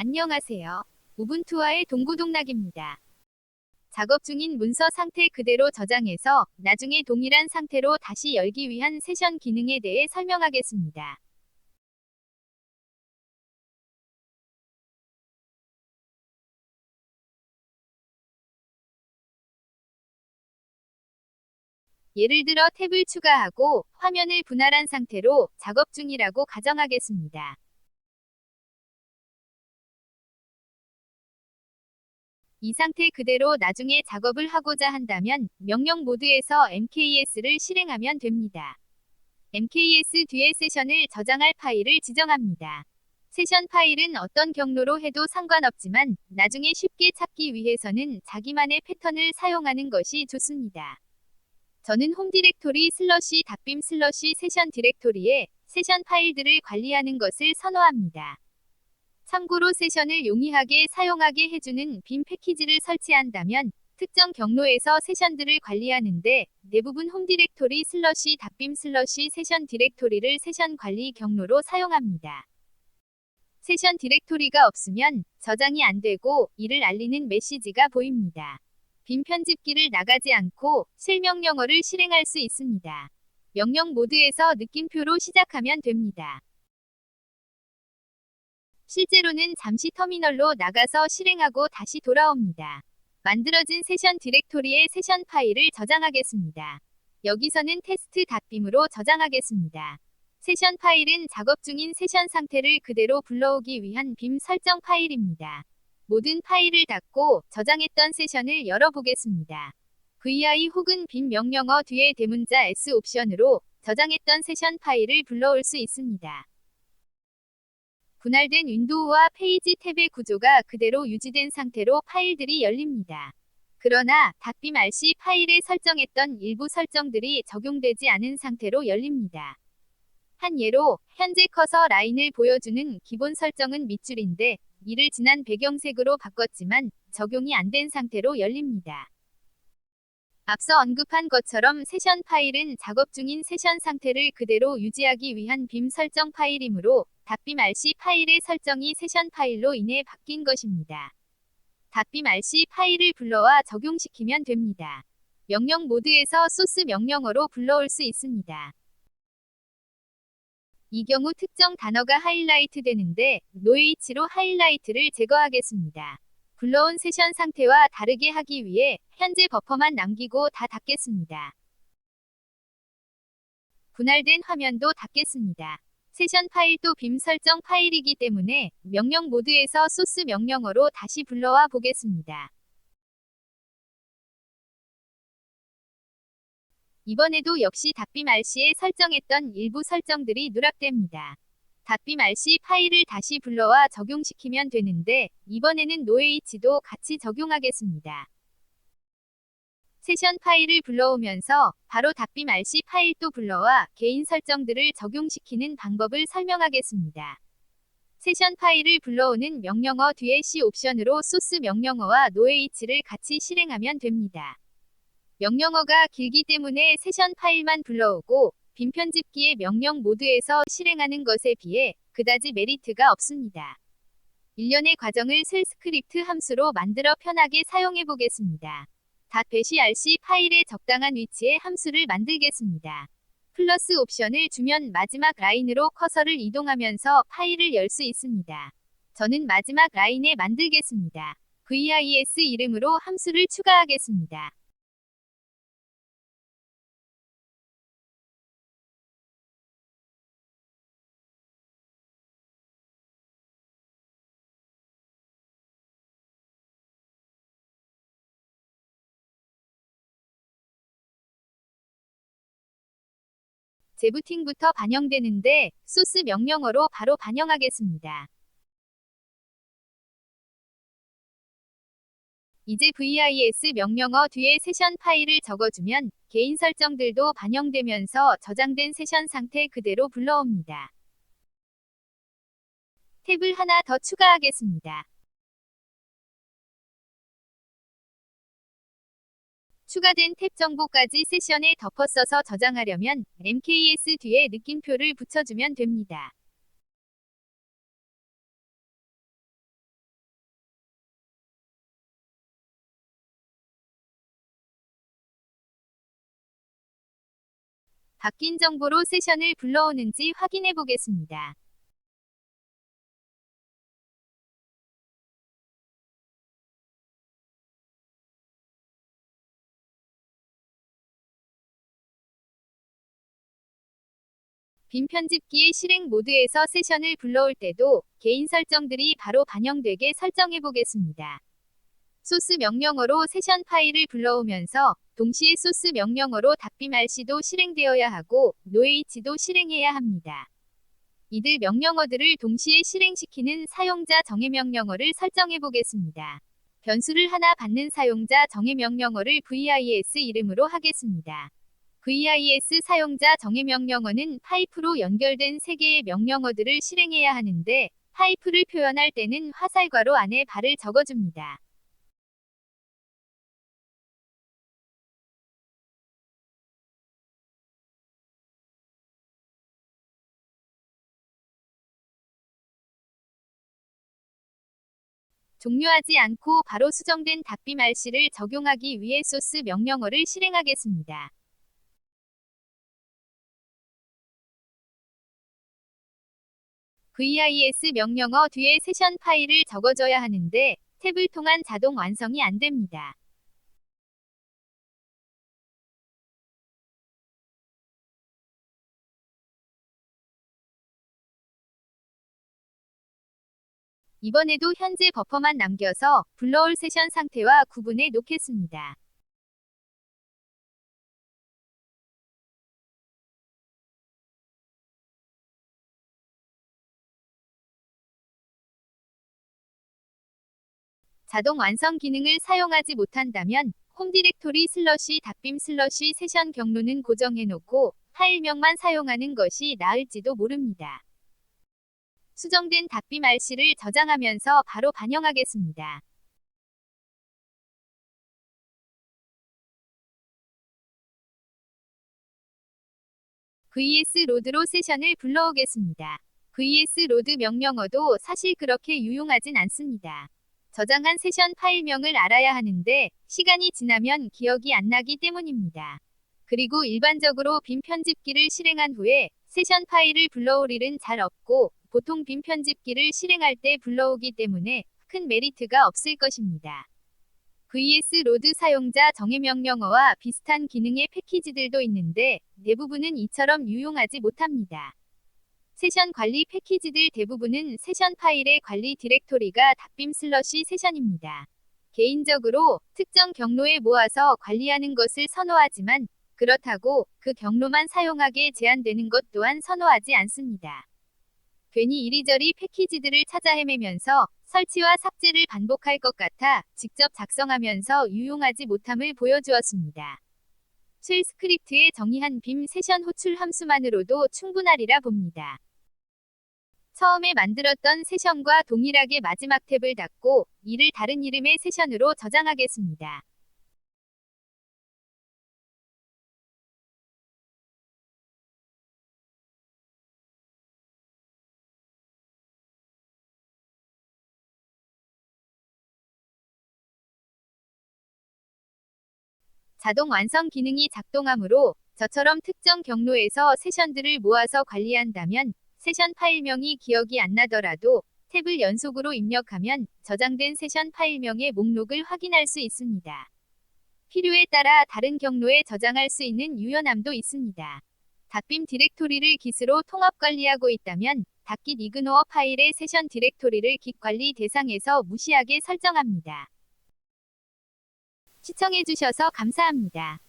안녕하세요. 우분투와의 동고동락입니다. 작업 중인 문서 상태 그대로 저장해서 나중에 동일한 상태로 다시 열기 위한 세션 기능에 대해 설명하겠습니다. 예를 들어 탭을 추가하고 화면을 분할한 상태로 작업 중이라고 가정하겠습니다. 이 상태 그대로 나중에 작업을 하고자 한다면 명령 모드에서 MKS를 실행하면 됩니다. MKS 뒤에 세션을 저장할 파일을 지정합니다. 세션 파일은 어떤 경로로 해도 상관없지만 나중에 쉽게 찾기 위해서는 자기만의 패턴을 사용하는 것이 좋습니다. 저는 홈 디렉토리 슬러시 닷빔 슬러시 세션 디렉토리에 세션 파일들을 관리하는 것을 선호합니다. 참고로 세션을 용이하게 사용하게 해주는 빔 패키지를 설치한다면 특정 경로에서 세션들을 관리하는데 대부분 홈 디렉토리 슬러시 닷빔 슬러시 세션 디렉토리를 세션 관리 경로로 사용합니다. 세션 디렉토리가 없으면 저장이 안 되고 이를 알리는 메시지가 보입니다. 빔 편집기를 나가지 않고 실명령어를 실행할 수 있습니다. 명령 모드에서 느낌표로 시작하면 됩니다. 실제로는 잠시 터미널로 나가서 실행하고 다시 돌아옵니다. 만들어진 세션 디렉토리에 세션 파일을 저장하겠습니다. 여기서는 test.bim으로 저장하겠습니다. 세션 파일은 작업 중인 세션 상태를 그대로 불러오기 위한 빔 설정 파일입니다. 모든 파일을 닫고 저장했던 세션을 열어보겠습니다. vi 혹은 빔 명령어 뒤에 대문자 s 옵션으로 저장했던 세션 파일을 불러올 수 있습니다. 분할된 윈도우와 페이지 탭의 구조가 그대로 유지된 상태로 파일들이 열립니다. 그러나 닷빔 rc 파일에 설정했던 일부 설정들이 적용되지 않은 상태로 열립니다. 한 예로 현재 커서 라인을 보여주는 기본 설정은 밑줄인데 이를 진한 배경색으로 바꿨지만 적용이 안 된 상태로 열립니다. 앞서 언급한 것처럼 세션 파일은 작업 중인 세션 상태를 그대로 유지하기 위한 빔 설정 파일이므로 닷빔 rc 파일의 설정이 세션 파일로 인해 바뀐 것입니다. 닷빔 rc 파일을 불러와 적용시키면 됩니다. 명령 모드에서 소스 명령어로 불러올 수 있습니다. 이 경우 특정 단어가 하이라이트 되는데 노H로 하이라이트를 제거하겠습니다. 불러온 세션 상태와 다르게 하기 위해 현재 버퍼만 남기고 다 닫겠습니다. 분할된 화면도 닫겠습니다. 세션 파일도 빔 설정 파일이기 때문에 명령 모드에서 소스 명령어로 다시 불러와 보겠습니다. 이번에도 역시 닷빔 rc에 설정했던 일부 설정들이 누락됩니다. 닷빔 rc 파일을 다시 불러와 적용시키면 되는데 이번에는 noH도 같이 적용하겠습니다. 세션 파일을 불러오면서 바로 닷빔 rc 파일도 불러와 개인 설정들을 적용시키는 방법을 설명하겠습니다. 세션 파일을 불러오는 명령어 뒤에 C 옵션으로 소스 명령어와 noH를 같이 실행하면 됩니다. 명령어가 길기 때문에 세션 파일만 불러오고 빔 편집기의 명령 모드에서 실행하는 것에 비해 그다지 메리트가 없습니다. 일련의 과정을 셀 스크립트 함수로 만들어 편하게 사용해 보겠습니다. .rc 파일의 적당한 위치에 함수를 만들겠습니다. 플러스 옵션을 주면 마지막 라인으로 커서를 이동하면서 파일을 열 수 있습니다. 저는 마지막 라인에 만들겠습니다. vis 이름으로 함수를 추가하겠습니다. 재부팅부터 반영되는데 소스 명령어로 바로 반영하겠습니다. 이제 vis 명령어 뒤에 세션 파일을 적어주면 개인 설정들도 반영되면서 저장된 세션 상태 그대로 불러옵니다. 탭을 하나 더 추가하겠습니다. 추가된 탭 정보까지 세션에 덮어 써서 저장하려면 MKS 뒤에 느낌표를 붙여주면 됩니다. 바뀐 정보로 세션을 불러오는지 확인해 보겠습니다. 빔 편집기의 실행 모드에서 세션을 불러올 때도 개인 설정들이 바로 반영되게 설정해 보겠습니다. 소스 명령어로 세션 파일을 불러오면서 동시에 소스 명령어로 닷빔RC도 실행되어야 하고 noh도 실행해야 합니다. 이들 명령어들을 동시에 실행시키는 사용자 정의 명령어를 설정해 보겠습니다. 변수를 하나 받는 사용자 정의 명령어를 VIS 이름으로 하겠습니다. VIS 사용자 정의 명령어는 파이프로 연결된 3개의 명령어들을 실행해야 하는데 파이프를 표현할 때는 화살괄호 안에 발을 적어줍니다. 종료하지 않고 바로 수정된 닷빔RC를 적용하기 위해 소스 명령어를 실행하겠습니다. VIS 명령어 뒤에 세션 파일을 적어줘야 하는데 탭을 통한 자동 완성이 안 됩니다. 이번에도 현재 버퍼만 남겨서 불러올 세션 상태와 구분해 놓겠습니다. 자동 완성 기능을 사용하지 못한다면 홈 디렉토리 닷빔 세션 경로는 고정해 놓고 파일명만 사용하는 것이 나을지도 모릅니다. 수정된 닷빔RC를 저장하면서 바로 반영하겠습니다. vs 로드로 세션을 불러오겠습니다. vs 로드 명령어도 사실 그렇게 유용하진 않습니다. 저장한 세션 파일명을 알아야 하는데 시간이 지나면 기억이 안 나기 때문입니다. 그리고 일반적으로 빔 편집기를 실행한 후에 세션 파일을 불러올 일은 잘 없고 보통 빔 편집기를 실행할 때 불러오기 때문에 큰 메리트가 없을 것입니다. vs 로드 사용자 정의 명령어와 비슷한 기능의 패키지들도 있는데 대부분은 이처럼 유용하지 못합니다. 세션 관리 패키지들 대부분은 세션 파일의 관리 디렉토리가 닷빔 세션입니다. 개인적으로 특정 경로에 모아서 관리하는 것을 선호하지만 그렇다고 그 경로만 사용하게 제한되는 것 또한 선호하지 않습니다. 괜히 이리저리 패키지들을 찾아 헤매면서 설치와 삭제를 반복할 것 같아 직접 작성하면서 유용하지 못함을 보여주었습니다. 쉘 스크립트에 정의한 빔 세션 호출 함수만으로도 충분하리라 봅니다. 처음에 만들었던 세션과 동일하게 마지막 탭을 닫고 이를 다른 이름의 세션으로 저장하겠습니다. 자동 완성 기능이 작동하므로 저처럼 특정 경로에서 세션들을 모아서 관리한다면 세션 파일명이 기억이 안 나더라도 탭을 연속으로 입력하면 저장된 세션 파일명의 목록을 확인할 수 있습니다. 필요에 따라 다른 경로에 저장할 수 있는 유연함도 있습니다. 닷빔 디렉토리를 git으로 통합 관리하고 있다면 닷git 이그노어 파일의 세션 디렉토리를 git 관리 대상에서 무시하게 설정합니다. 시청해주셔서 감사합니다.